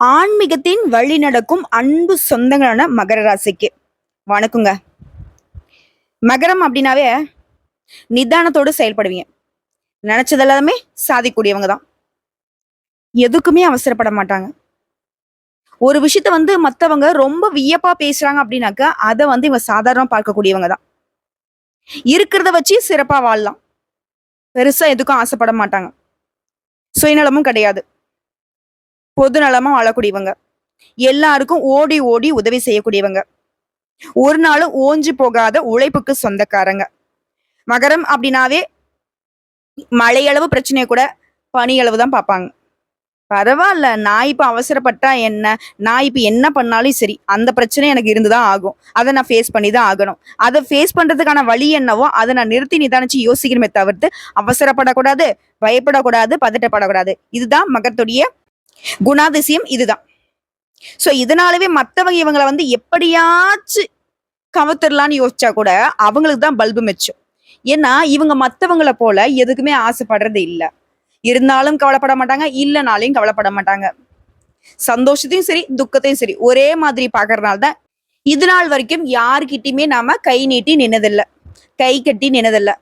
ஆன்மீகத்தின் வழி நடக்கும் அன்பு சொந்தங்களான மகர ராசிக்கு வணக்கங்க. மகரம் அப்படின்னாவே நிதானத்தோடு செயல்படுவீங்க. நினைச்சது எல்லாமே சாதிக்கூடியவங்க தான். எதுக்குமே அவசரப்பட மாட்டாங்க. ஒரு விஷயத்த மத்தவங்க ரொம்ப வியப்பா பேசுறாங்க அப்படின்னாக்க அதை இவங்க சாதாரணமா பார்க்கக்கூடியவங்க தான். இருக்கிறத வச்சு சிறப்பா வாழலாம். பெருசா எதுக்கும் ஆசைப்பட மாட்டாங்க. சுயநலமும் கிடையாது. பொது நலமா வாழக்கூடியவங்க. எல்லாருக்கும் ஓடி ஓடி உதவி செய்யக்கூடியவங்க. ஒரு நாளும் ஓஞ்சு போகாத உழைப்புக்கு சொந்தக்காரங்க. மகரம் அப்படின்னாவே மழையளவு பிரச்சனையை கூட பனியளவு தான் பார்ப்பாங்க. பரவாயில்ல, நான் இப்ப அவசரப்பட்டா என்ன, நான் இப்ப என்ன பண்ணாலும் சரி, அந்த பிரச்சனை எனக்கு இருந்துதான் ஆகும். அதை நான் ஃபேஸ் பண்ணி தான் ஆகணும். அதை ஃபேஸ் பண்றதுக்கான வழி என்னவோ அதை நான் நிறுத்தி நிதானிச்சு யோசிக்கணுமே தவிர்த்து அவசரப்படக்கூடாது, பயப்படக்கூடாது, பதட்டப்படக்கூடாது. இதுதான் மகத்துடைய குணாதிசயம். இதுதான். சோ இதனாலவே மத்தவங்க இவங்களை எப்படியாச்சும் கவத்திரலான்னு யோசிச்சா கூட அவங்களுக்கு தான் பல்பு மிச்சம். ஏன்னா இவங்க மத்தவங்களை போல எதுக்குமே ஆசைப்படுறது இல்ல. இருந்தாலும் கவலைப்பட மாட்டாங்க, இல்லைனாலையும் கவலைப்பட மாட்டாங்க. சந்தோஷத்தையும் சரி துக்கத்தையும் சரி ஒரே மாதிரி பாக்குறதுனால தான் இது நாள் வரைக்கும் யாருக்கிட்டையுமே நாம கை நீட்டி நின்னதில்லை, கை கட்டி நின்னதில்லை,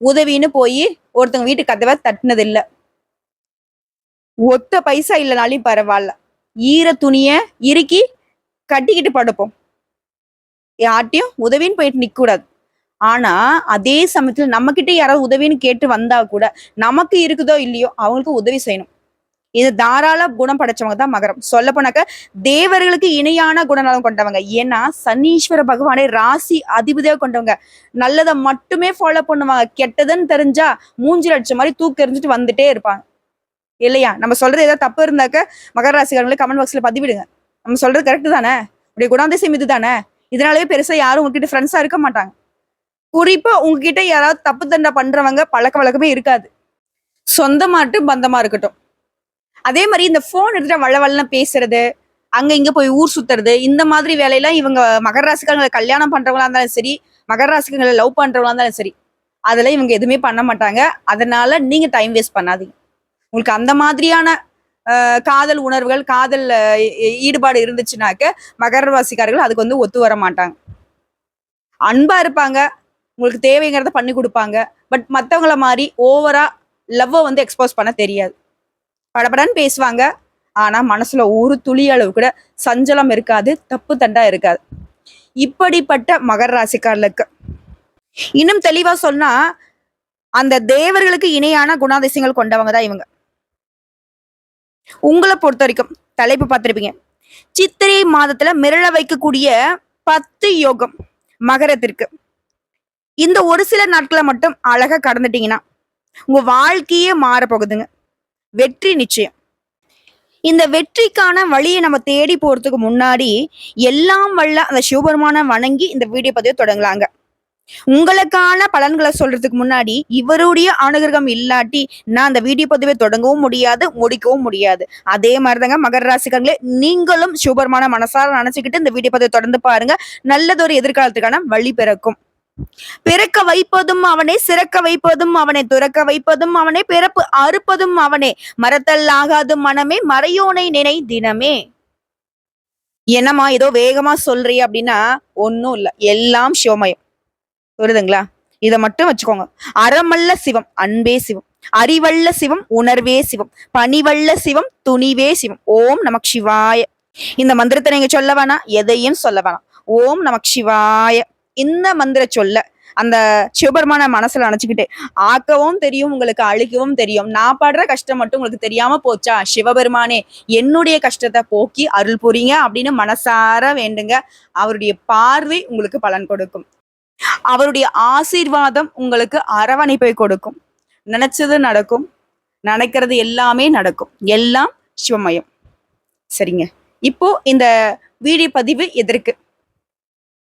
உதவின்னு போய் ஒருத்தவங்க வீட்டு கதவை தட்டினதில்லை. ஒத்த பைசா இல்லைனாலையும் பரவாயில்ல, ஈர துணிய இறுக்கி கட்டிக்கிட்டு படுப்போம். யார்ட்டையும் உதவின்னு போயிட்டு நிக்க கூடாது. ஆனா அதே சமயத்துல நம்ம கிட்ட யாராவது உதவின்னு கேட்டு வந்தா கூட நமக்கு இருக்குதோ இல்லையோ அவங்களுக்கு உதவி செய்யணும். இது தாராள குணம் படைச்சவங்க தான் மகரம். சொல்ல போனாக்க தேவர்களுக்கு இணையான குணநலம் கொண்டவங்க. ஏன்னா சனீஸ்வர பகவானே ராசி அதிபதியா கொண்டவங்க. நல்லதை மட்டுமே ஃபாலோ பண்ணுவாங்க. கெட்டதுன்னு தெரிஞ்சா மூஞ்சி அடிச்ச மாதிரி தூக்கி எறிஞ்சிட்டு வந்துட்டே இருப்பாங்க. இல்லையா? நம்ம சொல்றது ஏதாவது தப்பு இருந்தாக்க மகர ராசிக்காரங்களே கமெண்ட் பாக்ஸ்ல பதிவிடுங்க. நம்ம சொல்றது கரெக்ட் தானே? இப்படி குணாதிசயம் இது தானே? இதனாலவே பெருசா யாரும் உங்ககிட்ட ஃப்ரெண்ட்ஸா இருக்க மாட்டாங்க. குறிப்பா உங்ககிட்ட யாராவது தப்பு தண்டை பண்றவங்க பழக்க வழக்கமே இருக்காது. சொந்தமாட்டு பந்தமா இருக்கட்டும். அதே மாதிரி இந்த போன் எடுத்துட்டு வளவளன்னு பேசுறது, அங்க இங்க போய் ஊர் சுத்துறது, இந்த மாதிரி வேலையெல்லாம் இவங்க மகர ராசிக்காரங்களை கல்யாணம் பண்றவங்களா இருந்தாலும் சரி, மகர ராசிக்காரங்களை லவ் பண்றவங்களா இருந்தாலும் சரி, அதெல்லாம் இவங்க எதுவுமே பண்ண மாட்டாங்க. அதனால நீங்க டைம் வேஸ்ட் பண்ணாதீங்க. உங்களுக்கு அந்த மாதிரியான காதல் உணர்வுகள், காதல் ஈடுபாடு இருந்துச்சுனாக்க மகர ராசிக்காரர்கள் அதுக்கு ஒத்து வர மாட்டாங்க. அன்பா இருப்பாங்க, உங்களுக்கு தேவைங்கிறத பண்ணி கொடுப்பாங்க. பட் மற்றவங்கள மாதிரி ஓவரா லவ்வை எக்ஸ்போஸ் பண்ண தெரியாது. படபடன்னு பேசுவாங்க, ஆனா மனசுல ஒரு துளி அளவு கூட சஞ்சலம் இருக்காது, தப்பு தண்டா இருக்காது. இப்படிப்பட்ட மகர ராசிக்காரர்களுக்கு இன்னும் தெளிவா சொன்னா அந்த தேவர்களுக்கு இணையான குணாதிசயங்கள் கொண்டவங்க தான் இவங்க. உங்களை பொறுத்த வரைக்கும் தலைப்பு பார்த்திருப்பீங்க, சித்திரை மாதத்துல மிரள வைக்கக்கூடிய 10 யோகம் மகரத்திற்கு. இந்த ஒரு சில நாட்களை மட்டும் அழகா கடந்துட்டீங்கன்னா உங்க வாழ்க்கையே மாற போகுதுங்க. வெற்றி நிச்சயம். இந்த வெற்றிக்கான வழியை நம்ம தேடி போறதுக்கு முன்னாடி எல்லாம் வல்ல அந்த சிவபெருமான வணங்கி இந்த வீடியோ பதிவை தொடங்கலாங்க. உங்களுக்கான பலன்களை சொல்றதுக்கு முன்னாடி இவருடைய அனுகிரகம் இல்லாட்டி நான் அந்த வீடியோ பதிவை தொடங்கவும் முடியாது, முடிக்கவும் முடியாது. அதே மாதிரிதாங்க மகர ராசிக்காரங்களே, நீங்களும் சிவபெருமான மனசார நினைச்சுக்கிட்டு இந்த வீடியோ பதிவை தொடர்ந்து பாருங்க. நல்லதொரு எதிர்காலத்துக்கான வழி பிறக்கும். பிறக்க வைப்பதும் அவனே, சிறக்க வைப்பதும் அவனே, துறக்க வைப்பதும் அவனே, பிறப்பு அறுப்பதும் அவனே, மறத்தல் ஆகாது மனமே, மறையோனை நினை தினமே. என்னமா ஏதோ வேகமா சொல்றிய அப்படின்னா ஒன்னும் இல்ல, எல்லாம் சிவமயம். புரியுதுங்களா? இதை மட்டும் வச்சுக்கோங்க. அறமல்ல சிவம் அன்பே சிவம், அறிவல்ல சிவம் உணர்வே சிவம், பணிவல்ல சிவம் துணிவே சிவம். ஓம் நமக் சிவாய. இந்த மந்திரத்தை நீங்க சொல்ல வேணாம், எதையும் சொல்ல வேணாம். ஓம் நமக் சிவாய இந்த மந்திர சொல்ல அந்த சிவபெருமான மனசுல நினைச்சுக்கிட்டு ஆக்கவும் தெரியும், உங்களுக்கு அழிக்கவும் தெரியும். நான் படுற கஷ்டம் மட்டும் உங்களுக்கு தெரியாம போச்சா? சிவபெருமானே என்னுடைய கஷ்டத்தை போக்கி அருள் புரிங்க அப்படின்னு மனசார வேண்டுங்க. அவருடைய பார்வை உங்களுக்கு பலன் கொடுக்கும். அவருடைய ஆசீர்வாதம் உங்களுக்கு அரவணைப்பை கொடுக்கும். நினைச்சது நடக்கும், நினைக்கிறது எல்லாமே நடக்கும். எல்லாம் சிவமயம். சரிங்க, இப்போ இந்த வீடியோ பதிவு எதற்கு,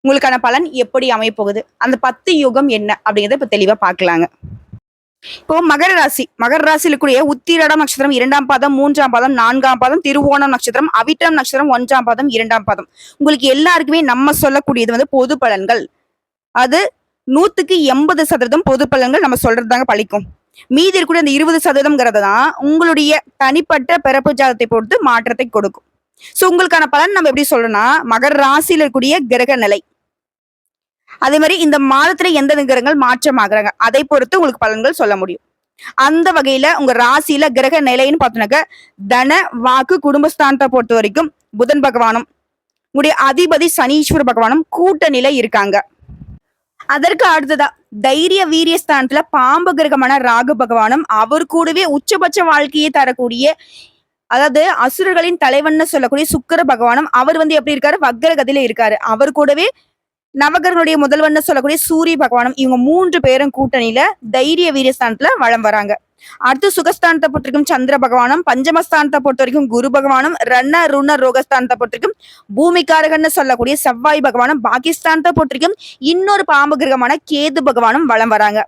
உங்களுக்கான பலன் எப்படி அமையப்போகுது, அந்த 10 யுகம் என்ன அப்படிங்கிறத இப்ப தெளிவா பார்க்கலாங்க. இப்போ மகர ராசி, மகர ராசியில கூடிய உத்திரடம் நட்சத்திரம் 2ஆம் பாதம், 3ஆம் பாதம், 4ஆம் பாதம், திருவோணம் நட்சத்திரம், அவிட்டம் நட்சத்திரம் 1ஆம் பாதம், 2ஆம் பாதம். உங்களுக்கு எல்லாருக்குமே நம்ம சொல்லக்கூடியது பொது பலன்கள். அது 100க்கு 80% பொது பலன்கள் நம்ம சொல்றதுதாங்க பழிக்கும். மீதி இருக்கக்கூடிய அந்த 20% தான் உங்களுடைய தனிப்பட்ட பிறப்பு ஜாதத்தை பொறுத்து மாற்றத்தை கொடுக்கும். சோ உங்களுக்கான பலன் நம்ம எப்படி சொல்றோம்னா, மகர ராசியில இருக்கக்கூடிய கிரக நிலை, அதே மாதிரி இந்த மாதத்துல எந்த கிரகங்கள் மாற்றம் ஆகுறாங்க, அதை பொறுத்து உங்களுக்கு பலன்கள் சொல்ல முடியும். அந்த வகையில உங்க ராசியில கிரக நிலைன்னு பார்த்தோம்னாக்க, தன வாக்கு குடும்பஸ்தானத்தை பொறுத்த வரைக்கும் புதன் பகவானும் உங்களுடைய அதிபதி சனீஸ்வர பகவானும் கூட்ட நிலை இருக்காங்க. அதற்கு அடுத்ததா தைரிய வீரிய ஸ்தானத்துல பாம்பு கிரகமான ராகு பகவானும் அவர் கூடவே உச்சபட்ச வாழ்க்கையை தரக்கூடிய, அதாவது அசுரர்களின் தலைவன்னு சொல்லக்கூடிய சுக்கிர பகவானும் அவர் எப்படி இருக்காரு, வக்ரகதியில இருக்காரு. அவர் கூடவே நவகிரகனுடைய முதல்வன்னு சொல்லக்கூடிய சூரிய பகவானும், இவங்க 3 பேரும் கூட்டணியில தைரிய வீரியஸ்தானத்துல வலம் வராங்க. அடுத்து சுகஸ்தானத்தை பொறுத்த வரைக்கும் சந்திர பகவானும், பஞ்சமஸ்தானத்தை பொறுத்த வரைக்கும் குரு பகவானும், ரண ருண ரோகஸ்தானத்தை பொறுத்த வரைக்கும் பூமிக்காரகன்னு சொல்லக்கூடிய செவ்வாய் பகவானும், பாகிஸ்தானத்தை பொறுத்த வரைக்கும் இன்னொரு பாம்பு கிரகமான கேது பகவானும் வலம் வராங்க.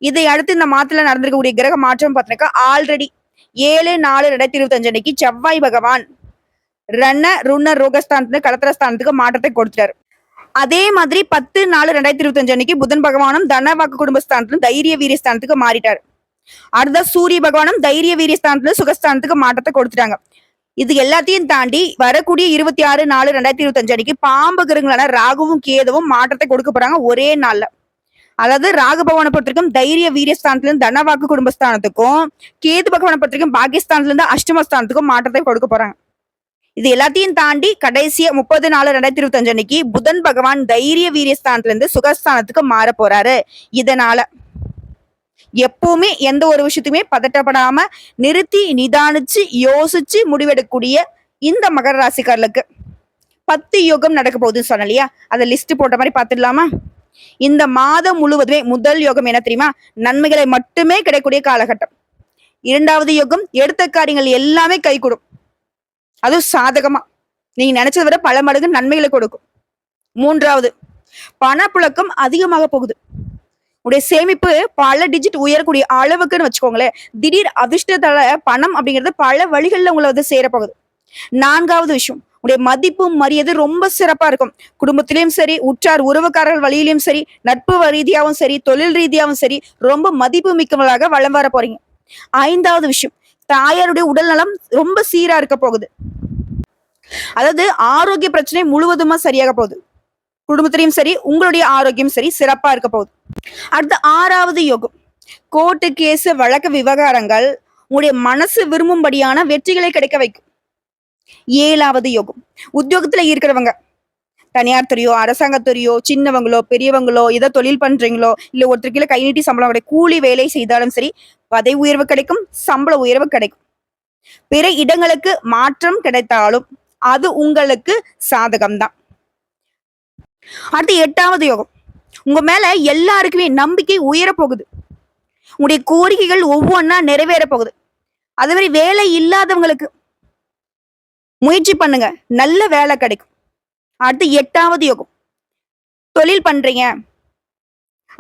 இதை அடுத்து இந்த மாதத்துல நடந்திருக்கக்கூடிய கிரக மாற்றம் பார்த்தீங்கன்னா, ஆல்ரெடி 7/4/2025 அன்னைக்கு செவ்வாய் பகவான் ரண ருண ரோகஸ்தானத்துல கலத்திரஸ்தானத்துக்கு மாற்றத்தை கொடுத்துட்டாரு. அதே மாதிரி 10/4/2025 அன்னைக்கு புதன் பகவானும் தனவாக்கு குடும்பஸ்தானத்துல தைரிய வீரியஸ்தானத்துக்கு மாறிட்டாரு. அடுத்த சூரிய பகவானும் தைரிய வீரியஸ்தானத்துல சுகஸ்தானத்துக்கு மாற்றத்தை கொடுத்துட்டாங்க. இது எல்லாத்தையும் தாண்டி வரக்கூடிய 26/4/2025 அன்னைக்கு பாம்பு கிரகங்களான ராகுவும் கேதுவும் மாற்றத்தை கொடுக்க போறாங்க ஒரே நாள்ல. அதாவது ராகு பகவானை பொறுத்திருக்கும் தைரிய வீரியஸ்தானத்துல இருந்து தனவாக்கு குடும்பஸ்தானத்துக்கும், கேது பகவானை பொறுத்திருக்கும் பாகிஸ்தான்ல இருந்து அஷ்டமஸ்தானத்துக்கும் மாற்றத்தை கொடுக்க போறாங்க. இது எல்லாத்தையும் தாண்டி கடைசியா 30/4/2025 அன்னைக்கு புதன் பகவான் தைரிய வீரியஸ்தானத்துல இருந்து சுகஸ்தானத்துக்கு மாற போறாரு. இதனால எப்பவுமே எந்த ஒரு விஷயத்தையுமே பதட்டப்படாம நிறுத்தி நிதானிச்சு யோசிச்சு முடிவெடுக்கக்கூடிய இந்த மகர ராசிக்காரர்களுக்கு 10 யோகம் நடக்க போகுதுன்னு சொன்ன இல்லையா, அதை லிஸ்ட் போட்ட மாதிரி பாத்துடலாமா? இந்த மாதம் முழுவதுமே முதல் யோகம் என்ன தெரியுமா, நன்மைகளை மட்டுமே கிடைக்கக்கூடிய காலகட்டம். 2வது யோகம் எடுத்த காரியங்கள் எல்லாமே கை கூடும், அதுவும் சாதகமா நீங்க நினைச்சதை விட பல மடங்கு நன்மைகளை கொடுக்கும். 3வது பணப்புழக்கம் அதிகமாக போகுது, உடைய சேமிப்பு பல டிஜிட் உயரக்கூடிய அளவுக்குன்னு வச்சுக்கோங்களேன். திடீர் அதிர்ஷ்டத்தால பணம் அப்படிங்கிறது பல வழிகள்ல உங்களை சேரப்போகுது. 4வது விஷயம், உடைய மதிப்பும் மரியாதை ரொம்ப சிறப்பா இருக்கும். குடும்பத்திலயும் சரி, உற்றார் உறவுக்காரர்கள் வழியிலும் சரி, நட்பு ரீதியாகவும் சரி, தொழில் ரீதியாகவும் சரி, ரொம்ப மதிப்பு மிக்கவர்களாக வளம் வர போறீங்க. 5வது விஷயம், தாயாருடைய உடல் நலம் ரொம்ப சீரா இருக்க போகுது. அதாவது ஆரோக்கிய பிரச்சனை முழுவதுமா சரியாக போகுது. குடும்பத்திலையும் சரி, உங்களுடைய ஆரோக்கியம் சரி சிறப்பா இருக்க போகுது. அடுத்த 6வது யோகம், கோர்ட்டு கேஸ் வழக்கு விவகாரங்கள் உங்களுடைய மனசு விரும்பும்படியான வெற்றிகளை கிடைக்க வைக்கும். 7வது யோகம், உத்தியோகத்துல இருக்கிறவங்க, தனியார் துறையோ அரசாங்கத்துறையோ, சின்னவங்களோ பெரியவங்களோ, ஏதோ தொழில் பண்றீங்களோ, இல்ல ஒருத்தர் கீழே கை நீட்டி சம்பளம் கூலி வேலை செய்தாலும் சரி, பதவி உயர்வு கிடைக்கும், சம்பள உயர்வு கிடைக்கும். பிற இடங்களுக்கு மாற்றம் கிடைத்தாலும் அது உங்களுக்கு சாதகம்தான். அடுத்து 8வது யோகம், உங்க மேல எல்லாருக்குமே நம்பிக்கை உயர போகுது. உங்களுடைய கோரிக்கைகள் ஒவ்வொன்றா நிறைவேற போகுது. அதே மாதிரி வேலை இல்லாதவங்களுக்கு முயற்சி பண்ணுங்க, நல்ல வேலை கிடைக்கும். அடுத்து 8வது யோகம், தொழில் பண்றீங்க,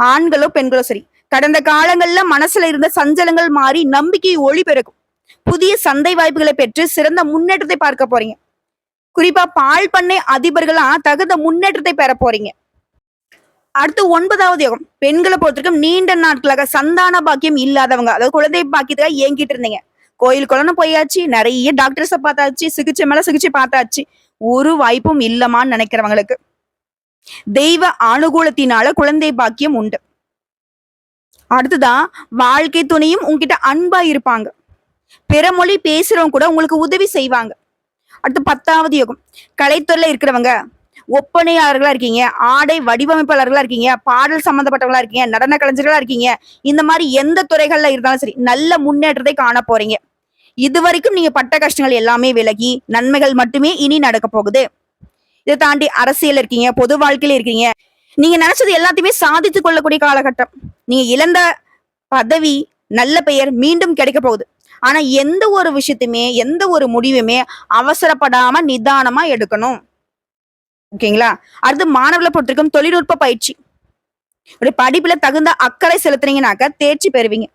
ஆண்களோ பெண்களோ சரி, கடந்த காலங்கள்ல மனசுல இருந்த சஞ்சலங்கள் மாறி நம்பிக்கை ஒளி பெருக்கும். புதிய சந்தை வாய்ப்புகளை பெற்று சிறந்த முன்னேற்றத்தை பார்க்க போறீங்க. குறிப்பா பால் பண்ணை அதிபர்களா தகுந்த முன்னேற்றத்தை பெற போறீங்க. அடுத்து 9வது யோகம், பெண்களை பொறுத்திருக்கும் நீண்ட நாட்களாக சந்தான பாக்கியம் இல்லாதவங்க, அதாவது குழந்தை பாக்கியத்துக்காக ஏங்கிட்டு இருந்தீங்க. கோயில் குளம்னு போயாச்சு, நிறைய டாக்டர்ஸை பார்த்தாச்சு, சிகிச்சை மேல சிகிச்சை பார்த்தாச்சு, ஒரு வாய்ப்பும் இல்லமான்னு நினைக்கிறவங்களுக்கு தெய்வ அனுகூலத்தினால குழந்தை பாக்கியம் உண்டு. அடுத்துதான் வாழ்க்கை துணையும் உங்ககிட்ட அன்பா இருப்பாங்க. பிற மொழி பேசுறவங்க கூட உங்களுக்கு உதவி செய்வாங்க. அடுத்து 10வது யோகம், கலைத்துறையில இருக்கிறவங்க, ஒப்பனையாளர்களா இருக்கீங்க, ஆடை வடிவமைப்பாளர்களா இருக்கீங்க, பாடல் சம்பந்தப்பட்டவங்களா இருக்கீங்க, நடன கலைஞர்களா இருக்கீங்க, இந்த மாதிரி எந்த துறைகள்ல இருந்தாலும் சரி நல்ல முன்னேற்றத்தை காண போறீங்க. இதுவரைக்கும் நீங்க பட்ட கஷ்டங்கள் எல்லாமே விலகி நன்மைகள் மட்டுமே இனி நடக்க போகுது. இதை தாண்டி அரசியல் இருக்கீங்க, பொது வாழ்க்கையில இருக்கீங்க, நீங்க நினைச்சது எல்லாத்தையுமே சாதித்து கொள்ளக்கூடிய காலகட்டம். நீங்க இழந்த பதவி, நல்ல பெயர் மீண்டும் கிடைக்க போகுது. ஆனா எந்த ஒரு விஷயத்தையுமே, எந்த ஒரு முடிவுமே அவசரப்படாம நிதானமா எடுக்கணும். ஓகேங்களா? அடுத்து மாணவர்களை பொறுத்திருக்கும் தொழில்நுட்ப பயிற்சி, படிப்புல தகுந்த அக்கறை செலுத்துறீங்கன்னாக்க தேர்ச்சி பெறுவீங்க.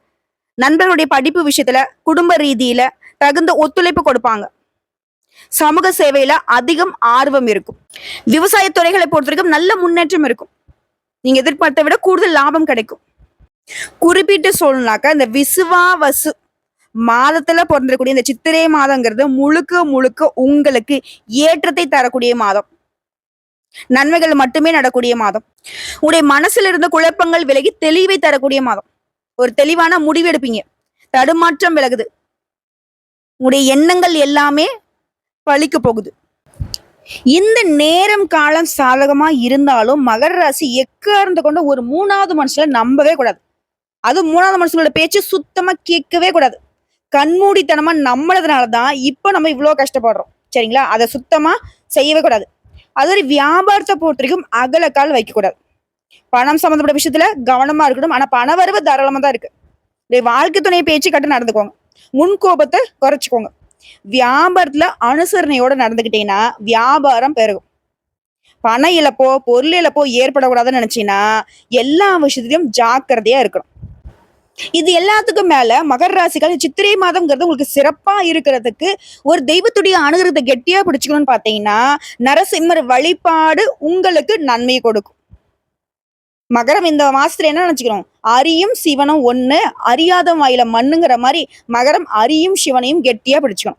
நண்பர்களுடைய படிப்பு விஷயத்துல குடும்ப ரீதியில தகுந்த ஒத்துழைப்பு கொடுப்பாங்க. சமூக சேவையில அதிகம் ஆர்வம் இருக்கும். விவசாய துறைகளை பொறுத்திருக்கும் நல்ல முன்னேற்றம் இருக்கும். நீங்க எதிர்பார்த்த விட கூடுதல் லாபம் கிடைக்கும். குறிப்பிட்டு சொல்லணும்னாக்க இந்த விசுவாவசு மாதத்துல பிறந்திருக்கக்கூடிய இந்த சித்திரை மாதங்கிறது முழுக்க முழுக்க உங்களுக்கு ஏற்றத்தை தரக்கூடிய மாதம். நன்மைகள் மட்டுமே நடக்கூடிய மாதம். உங்களுடைய மனசுல இருந்த குழப்பங்கள் விலகி தெளிவை தரக்கூடிய மாதம். ஒரு தெளிவான முடிவு எடுப்பீங்க. தடுமாற்றம் விலகுது. உங்களுடைய எண்ணங்கள் எல்லாமே பலிக்க போகுது. இந்த நேரம் காலம் சாதகமா இருந்தாலும் மகர ராசி எக்காரணத்தை கொண்டு ஒரு 3வது மனுஷனை நம்பவே கூடாது. அது 3வது மனுஷனோட பேச்சு சுத்தமா கேட்கவே கூடாது. கண்மூடித்தனமா நம்பினதுனாலதான் இப்ப நம்ம இவ்வளவு கஷ்டப்படுறோம். சரிங்களா? அதை சுத்தமா செய்யவே கூடாது. அது ஒரு வியாபாரத்தை பொறுத்த வரைக்கும் அகலக்கால் வைக்க கூடாது. பணம் சம்பந்தப்பட்ட விஷயத்துல கவனமா இருக்கணும். ஆனா பண வரவு தாராளமா தான் இருக்கு. வாழ்க்கை துணையை பேச்சு கட்டு நடந்துக்கோங்க. முன்கோபத்தை குறைச்சிக்கோங்க. வியாபாரத்துல அனுசரணையோட நடந்துக்கிட்டீங்கன்னா வியாபாரம் பெருகும். பண இழப்போ பொருள் இழப்போ ஏற்படக்கூடாதுன்னு நினைச்சீங்கன்னா எல்லா விஷயத்திலையும் ஜாக்கிரதையா இருக்கணும். இது எல்லாத்துக்கும் மேல மகர ராசிக்கால சித்திரை மாதம்ங்கிறது உங்களுக்கு சிறப்பா இருக்கிறதுக்கு ஒரு தெய்வத்துடைய அணுகிறத கெட்டியா பிடிச்சுக்கணும்னு பாத்தீங்கன்னா நரசிம்மர் வழிபாடு உங்களுக்கு நன்மை கொடுக்கும். மகரம் இந்த மாசத்துல என்ன நினைச்சுக்கிறோம்? அரியும் சிவனும் ஒண்ணு, அறியாத வாயில மண்ணுங்கிற மாதிரி மகரம் அரியும் சிவனையும் கெட்டியா பிடிச்சுக்கணும்.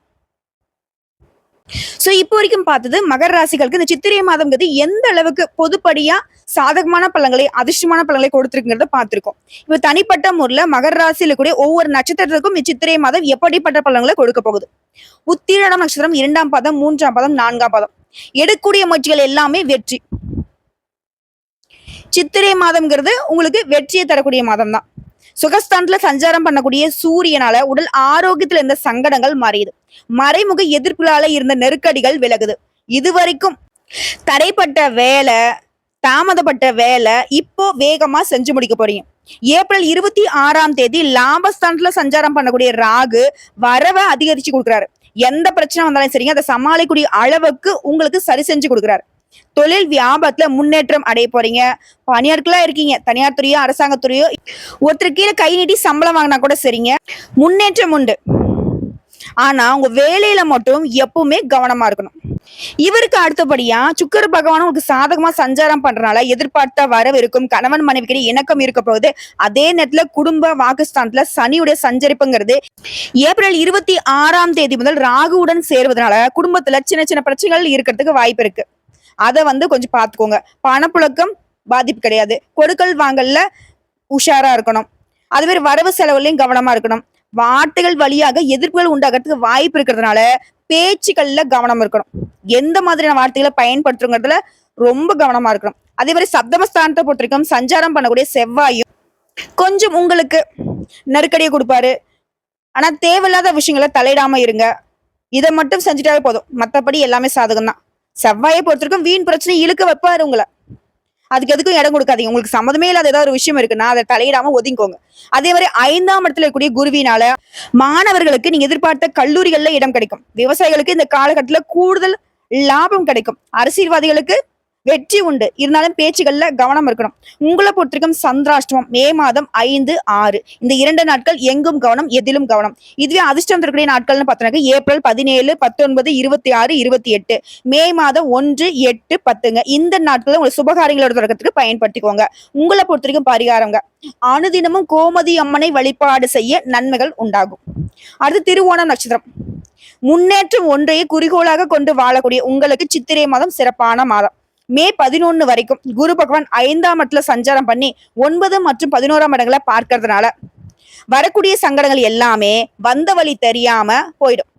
சோ இப்போ வரைக்கும் பார்த்தது மகர ராசிகளுக்கு இந்த சித்திரை மாதம்ங்கிறது எந்த அளவுக்கு பொதுப்படியா சாதகமான பலன்களை அதிர்ஷ்டமான பலன்களை கொடுத்திருக்குங்கிறத பார்த்திருக்கோம். இப்ப தனிப்பட்ட முறையில மகர ராசியில கூட ஒவ்வொரு நட்சத்திரத்துக்கும் சித்திரை மாதம் எப்படிப்பட்ட பலன்களை கொடுக்க போகுது. உத்திராடம் நட்சத்திரம் 2ஆம் பாதம், 3ஆம் பாதம், 4ஆம் பாதம் எடுக்கக்கூடிய முயற்சிகள் எல்லாமே வெற்றி. சித்திரை மாதம்ங்கிறது உங்களுக்கு வெற்றியை தரக்கூடிய மாதம் தான். சுகஸ்தானத்துல சஞ்சாரம் பண்ணக்கூடிய சூரியனால உடல் ஆரோக்கியத்துல இருந்த சங்கடங்கள் மறையுது. மறைமுக எதிர்ப்புகளால இருந்த நெருக்கடிகள் விலகுது. இதுவரைக்கும் தடைப்பட்ட வேலை, தாமதப்பட்ட வேலை இப்போ வேகமா செஞ்சு முடிக்க போறீங்க. ஏப்ரல் 26ஆம் தேதி லாபஸ்தானத்துல சஞ்சாரம் பண்ணக்கூடிய ராகு வரவை அதிகரிச்சு கொடுக்குறாரு. எந்த பிரச்சனை வந்தாலும் சரிங்க, அதை சமாளிக்கக்கூடிய அளவுக்கு உங்களுக்கு சரி செஞ்சு கொடுக்குறாரு. தொழில் வியாபாரத்துல முன்னேற்றம் அடைய போறீங்க. பணியாட்களா இருக்கீங்க, தனியார் துறையோ அரசாங்கத்துறையோ ஒருத்தர் கீழே கை நீட்டி சம்பளம் வாங்கினா கூட சரிங்க, முன்னேற்றம் உண்டு. ஆனா உங்க வேலையில மட்டும் எப்பவுமே கவனமா இருக்கணும். இவருக்கு அடுத்தபடியா சுக்கிர பகவான் உங்களுக்கு சாதகமா சஞ்சாரம் பண்றதுனால எதிர்பார்த்த வரவு இருக்கும். கணவன் மனைவிக்கு இணக்கம் இருக்க போகுது. அதே நேரத்துல குடும்ப வாக்குஸ்தானத்துல சனியுடைய சஞ்சரிப்புங்கிறது ஏப்ரல் 26ஆம் தேதி முதல் ராகுவுடன் சேர்வதனால குடும்பத்துல சின்ன சின்ன பிரச்சனைகள் இருக்கிறதுக்கு வாய்ப்பு இருக்கு. அதை கொஞ்சம் பார்த்துக்கோங்க. பணப்புழக்கம் பாதிப்பு கிடையாது. கொடுக்கல் வாங்கல்ல உஷாரா இருக்கணும். அது மாதிரி வரவு செலவுலையும் கவனமா இருக்கணும். வார்த்தைகள் வழியாக எதிர்ப்புகள் உண்டாகிறதுக்கு வாய்ப்பு இருக்கிறதுனால பேச்சுக்கள்ல கவனம் இருக்கணும். எந்த மாதிரியான வார்த்தைகளை பயன்படுத்துறதுல ரொம்ப கவனமா இருக்கணும். அதே மாதிரி சப்தமஸ்தானத்தை பொறுத்த வரைக்கும் சஞ்சாரம் பண்ணக்கூடிய செவ்வாயும் கொஞ்சம் உங்களுக்கு நெருக்கடியை கொடுப்பாரு. ஆனா தேவையில்லாத விஷயங்களை தலையிடாம இருங்க. இதை மட்டும் செஞ்சுட்டாவே போதும். மற்றபடி எல்லாமே சாதகம் தான். செவ்வாயை பொறுத்திருக்கும் வீண் பிரச்சனை இழுக்க வைப்பாரு உங்களை. அதுக்கு எதுக்கும் இடம் கொடுக்காதீங்க. உங்களுக்கு சம்மதமே இல்லாத ஏதாவது ஒரு விஷயம் இருக்குன்னா அதை தலையிடாம ஒதுங்கிக்கோங்க. அதே மாதிரி 5ஆம் இடத்துல இருக்கக்கூடிய குருவினால மாணவர்களுக்கு நீங்க எதிர்பார்த்த கல்லூரிகள்ல இடம் கிடைக்கும். விவசாயிகளுக்கு இந்த காலகட்டத்துல கூடுதல் லாபம் கிடைக்கும். அரசியல்வாதிகளுக்கு வெற்றி உண்டு. இருந்தாலும் பேச்சுகள்ல கவனம் இருக்கணும். உங்களை பொறுத்திருக்கும் சந்திராஷ்டமம் மே மாதம் 5, 6 இந்த 2 நாட்கள் எங்கும் கவனம், எதிலும் கவனம். இதுவே அதிர்ஷ்டம் தரக்கூடிய நாட்கள்னு பார்த்தோம்னா ஏப்ரல் 17, 19, 26, 28 மே மாதம் 1, 8, 10 இந்த நாட்கள் உங்களை சுபகாரியங்களோட தொடக்கத்துக்கு பயன்படுத்திக்கோங்க. உங்களை பொறுத்திருக்கும் பரிகாரங்க அனுதினமும் கோமதி அம்மனை வழிபாடு செய்ய நன்மைகள் உண்டாகும். அடுத்து திருவோணம் நட்சத்திரம். முன்னேற்றம் ஒன்றையே குறிக்கோளாக கொண்டு வாழக்கூடிய உங்களுக்கு சித்திரை மாதம் சிறப்பான மாதம். மே 11 வரைக்கும் குரு பகவான் 5ஆம் இடத்துல சஞ்சாரம் பண்ணி 9 மற்றும் 11ஆம் இடங்களை பார்க்கறதுனால வரக்கூடிய சங்கடங்கள் எல்லாமே வந்த வழி தெரியாம போயிடும்.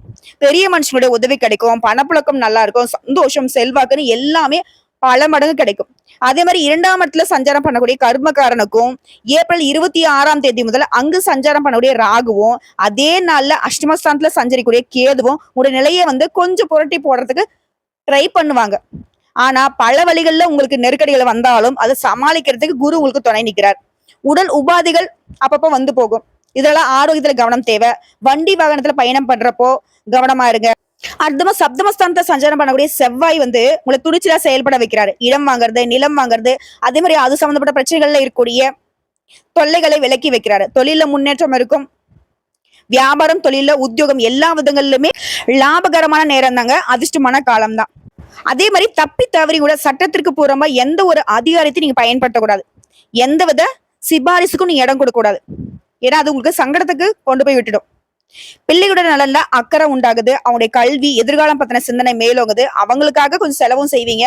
பெரிய மனுஷனுடைய உதவி கிடைக்கும். பணப்புழக்கம் நல்லா இருக்கும். சந்தோஷம், செல்வாக்குன்னு எல்லாமே பல மடங்கு கிடைக்கும். அதே மாதிரி 2ஆம் இடத்துல சஞ்சாரம் பண்ணக்கூடிய கர்மக்காரனுக்கும் ஏப்ரல் 26ஆம் தேதி முதல் அங்கு சஞ்சாரம் பண்ணக்கூடிய ராகுவும் அதே நாள்ல அஷ்டமஸ்தானத்துல சஞ்சரிக்கூடிய கேதுவும் உங்களுடைய நிலையை கொஞ்சம் புரட்டி போடுறதுக்கு ட்ரை பண்ணுவாங்க. ஆனா பல வழிகள்ல உங்களுக்கு நெருக்கடிகள் வந்தாலும் அதை சமாளிக்கிறதுக்கு குரு உங்களுக்கு துணை நிற்கிறார். உடல் உபாதைகள் அப்பப்போ போகும். இதெல்லாம் ஆரோக்கியத்துல கவனம் தேவை. வண்டி வாகனத்துல பயணம் பண்றப்போ கவனமா இருங்க. அடுத்தமா சப்தமஸ்தானத்தை சஞ்சாரம் பண்ணக்கூடிய செவ்வாய் உங்களை துணிச்சலா செயல்பட வைக்கிறாரு. இடம் வாங்குறது, நிலம் வாங்குறது, அதே மாதிரி அது சம்பந்தப்பட்ட பிரச்சனைகள்ல இருக்கக்கூடிய தொல்லைகளை விலக்கி வைக்கிறாரு. தொழில முன்னேற்றம் இருக்கும். வியாபாரம், தொழில, உத்தியோகம் எல்லா விதங்களிலுமே லாபகரமான நேரம் தாங்க. அதிர்ஷ்டமான காலம் தான். அதே மாதிரி தப்பி தவறி கூட சட்டத்திற்கு புறமா எந்த ஒரு அதிகாரத்தையும் நீங்க பயன்படுத்தக்கூடாது. எந்த வித சிபாரிசுக்கும் நீங்க இடம் கொடுக்க கூடாது. ஏன்னா அது உங்களுக்கு சங்கடத்துக்கு கொண்டு போய் விட்டுடும். பிள்ளைகளோட நலன்ல அக்கறை உண்டாகுது. அவங்களுடைய கல்வி, எதிர்காலம் பத்தின சிந்தனை மேலோங்குது. அவங்களுக்காக கொஞ்சம் செலவும் செய்வீங்க.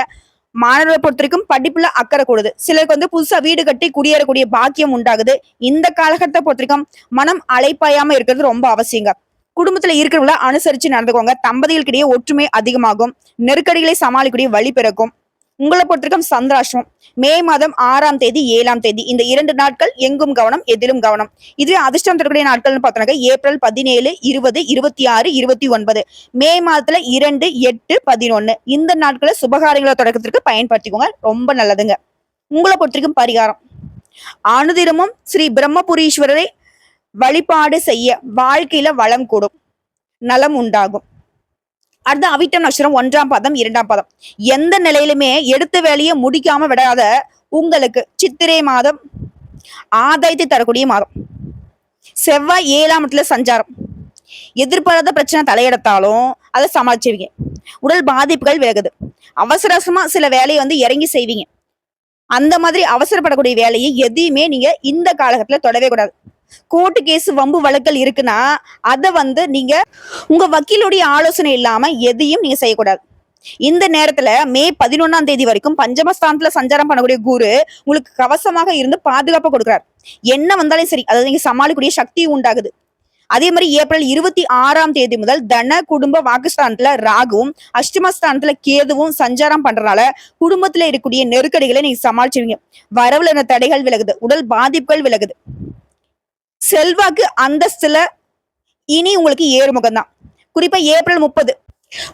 மாணவர்களை பொறுத்தவரைக்கும் படிப்புல அக்கறை கூடுது. சிலருக்கு புதுசா வீடு கட்டி குடியேறக்கூடிய பாக்கியம் உண்டாகுது. இந்த காலகட்டத்தை பொறுத்தவரைக்கும் மனம் அலைப்பாயாம இருக்கிறது ரொம்ப அவசியங்க. குடும்பத்துல இருக்கிறவங்கள அனுசரிச்சு நடந்துக்கோங்க. தம்பதிகளுக்கிடையே ஒற்றுமை அதிகமாகும். நெருக்கடிகளை சமாளிக்கக்கூடிய வழி பிறக்கும். உங்களை பொறுத்தவரைக்கும் சந்திராஷ்டிரம் மே மாதம் 6ஆம் தேதி 7ஆம் தேதி இந்த 2 நாட்கள் எங்கும் கவனம் எதிலும் கவனம். இதுவே அதிர்ஷ்டம் தரக்கூடிய நாட்கள்னு பார்த்தோம்னாக்க ஏப்ரல் 17, 20, 26, 29, மே மாதத்துல 2, 8, 11 இந்த நாட்களை சுபகாரியங்கள தொடக்கத்திற்கு பயன்படுத்திக்கோங்க. ரொம்ப நல்லதுங்க. உங்களை பொறுத்தவரைக்கும் பரிகாரம் அனுதினமும் ஸ்ரீ பிரம்மபுரீஸ்வரரை வழிபாடு செய்ய வாழ்க்கையில வளம் கூடும், நலம் உண்டாகும். அடுத்த அவிட்டம் நட்சத்திரம் 1ஆம் பாதம் 2ஆம் பாதம் எந்த நிலையிலுமே எடுத்த வேலையை முடிக்காம விடாத உங்களுக்கு சித்திரை மாதம் ஆதாயத்தை தரக்கூடிய மாதம். செவ்வாய் 7ஆம் இடத்துல சஞ்சாரம். எதிர்பாராத பிரச்சனை தலையெடுத்தாலும் அதை சமாளிச்சுவீங்க. உடல் பாதிப்புகள் விலகுது. அவசர அவசரமா சில வேலையை இறங்கி செய்வீங்க. அந்த மாதிரி அவசரப்படக்கூடிய வேலையை எதையுமே நீங்க இந்த காலகட்டத்துல தொடவே கூடாது. கோர்ட்டு கேஸ் வம்பு வழக்கல் இருக்குன்னா அதை நீங்க உங்க வக்கீலுடைய ஆலோசனை இல்லாம எதையும் நீங்க செய்யக்கூடாது. இந்த நேரத்துல மே 11ஆம் தேதி வரைக்கும் பஞ்சமஸ்தானத்துல சஞ்சாரம் பண்ணக்கூடிய குரு உங்களுக்கு கவசமாக இருந்து பாதுகாப்பு கொடுக்குறாரு. என்ன வந்தாலும் சரி அதை நீங்க சமாளிக்கக்கூடிய சக்தி உண்டாகுது. அதே மாதிரி ஏப்ரல் 26ஆம் தேதி முதல் தன குடும்ப வாக்குஸ்தானத்துல ராகுவும் அஷ்டமஸ்தானத்துல கேதுவும் சஞ்சாரம் பண்றதுனால குடும்பத்துல இருக்கக்கூடிய நெருக்கடிகளை நீங்க சமாளிச்சுவீங்க. வரவுல தடைகள் விலகுது. உடல் பாதிப்புகள் விலகுது. செல்வாக்கு அந்தஸ்துல இனி உங்களுக்கு ஏறுமுகம் தான். குறிப்பா ஏப்ரல் 30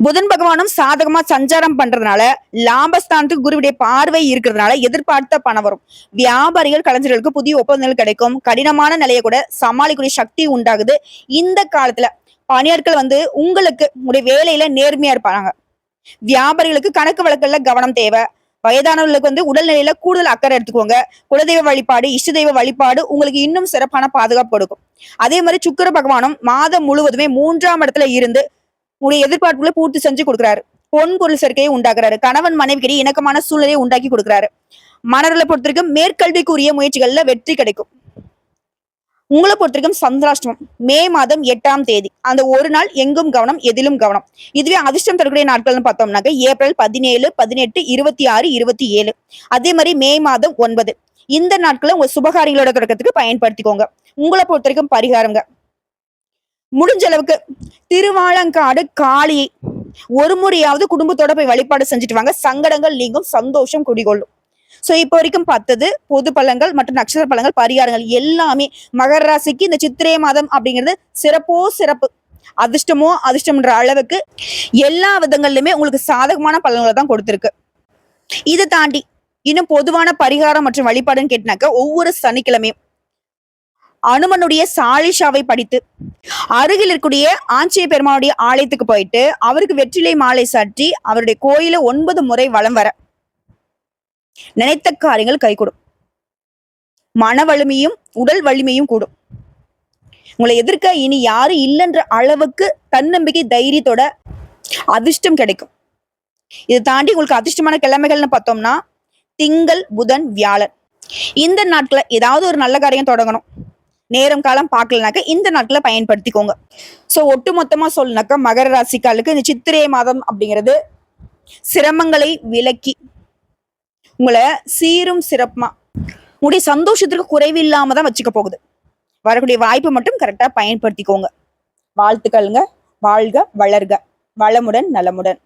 புதன் பகவானும் சாதகமா சஞ்சாரம் பண்றதுனால லாபஸ்தானத்துக்கு குருவுடைய பார்வை இருக்கிறதுனால எதிர்பார்த்த பணம் வரும். வியாபாரிகள் கலைஞர்களுக்கு புதிய ஒப்பந்தங்கள் கிடைக்கும். கடினமான நிலையை கூட சமாளிக்கக்கூடிய சக்தி உண்டாகுது. இந்த காலத்துல பணியாட்கள் உங்களுக்கு உங்களுடைய வேலையில நேர்மையா இருப்பாங்க. வியாபாரிகளுக்கு கணக்கு வழக்குல கவனம் தேவை. வயதானவர்களுக்கு உடல்நிலையில கூடுதல் அக்கறை எடுத்துக்கோங்க. குலதெய்வ வழிபாடு, இஷ்ட தெய்வ வழிபாடு உங்களுக்கு இன்னும் சிறப்பான பாதுகாப்பு கொடுக்கும். அதே மாதிரி சுக்கிர பகவானும் மாதம் முழுவதுமே 3ஆம் இடத்துல இருந்து உங்களுடைய எதிர்பார்ப்புகளை பூர்த்தி செஞ்சு கொடுக்குறாரு. பொன் பொருள் சேர்க்கையை உண்டாக்குறாரு. கணவன் மனைவிக்கிடையே இணக்கமான சூழ்நிலையை உண்டாக்கி கொடுக்குறாரு. மணர்களை பொறுத்தவரைக்கும் மேற்கல்விக்குரிய முயற்சிகள்ல வெற்றி கிடைக்கும். உங்களை பொறுத்தவரைக்கும் சந்திராஷ்டமம் மே மாதம் 8ஆம் தேதி அந்த ஒரு நாள் எங்கும் கவனம் எதிலும் கவனம். இதுவே அதிர்ஷ்டம் தரக்கூடிய நாட்கள்னு பார்த்தோம்னாக்க ஏப்ரல் 17, 18, 26, 27, அதே மாதிரி மே மாதம் 9 இந்த நாட்களை உங்க சுபகாரியங்களோட தொடக்கத்துக்கு பயன்படுத்திக்கோங்க. உங்களை பொறுத்த வரைக்கும் பரிகாரங்க முடிஞ்ச அளவுக்கு திருவாலங்காடு காளியை ஒரு முறையாவது குடும்பத்தோட போய் வழிபாடு செஞ்சுட்டு வாங்க. சங்கடங்கள் நீங்கும், சந்தோஷம் குடிகொள்ளும். சோ இப்போ வரைக்கும் பார்த்தது பொது பலன்கள் மற்றும் நட்சத்திர பலன்கள் பரிகாரங்கள் எல்லாமே. மகர ராசிக்கு இந்த சித்திரை மாதம் அப்படிங்கிறது சிறப்போ சிறப்பு, அதிர்ஷ்டமோ அதிர்ஷ்டம்ன்ற அளவுக்கு எல்லா விதங்கள்லயுமே உங்களுக்கு சாதகமான பலன்களை தான் கொடுத்திருக்கு. இதை தாண்டி இன்னும் பொதுவான பரிகாரம் மற்றும் வழிபாடுன்னு கேட்டினாக்க ஒவ்வொரு சனிக்கிழமையும் அனுமனுடைய சாலிஷாவை படித்து அருகில் இருக்கக்கூடிய ஆஞ்சநேய பெருமானுடைய ஆலயத்துக்கு போயிட்டு அவருக்கு வெற்றிலை மாலை சாற்றி அவருடைய கோயில 9 முறை வலம் வர நினைத்த காரியங்கள் கைகூடும். மன வலிமையும் உடல் வலிமையும் கூடும். உங்களை எதிர்க்க இனி யாரும் இல்லைன்ற அளவுக்கு தன்னம்பிக்கை தைரியத்தோட அதிர்ஷ்டம் கிடைக்கும். இதை தாண்டி உங்களுக்கு அதிர்ஷ்டமான கிழமைகள்னு பார்த்தோம்னா திங்கள், புதன், வியாழன் இந்த நாட்களை ஏதாவது ஒரு நல்ல காரியம் தொடங்கணும். நேரம் காலம் பார்க்கலனாக்க இந்த நாட்களை பயன்படுத்திக்கோங்க. சோ ஒட்டு மொத்தமா சொல்லுனாக்க மகர ராசிக்காலுக்கு இந்த சித்திரை மாதம் அப்படிங்கிறது சிரமங்களை விலக்கி உங்களை சீரும் சிறப்புமா உங்களுடைய சந்தோஷத்திற்கு குறைவு இல்லாம தான் வச்சுக்க போகுது. வரக்கூடிய வாய்ப்பை மட்டும் கரெக்டா பயன்படுத்திக்கோங்க. வாழ்த்துக்கள்ங்க. வாழ்க வளர்க, வளமுடன் நலமுடன்.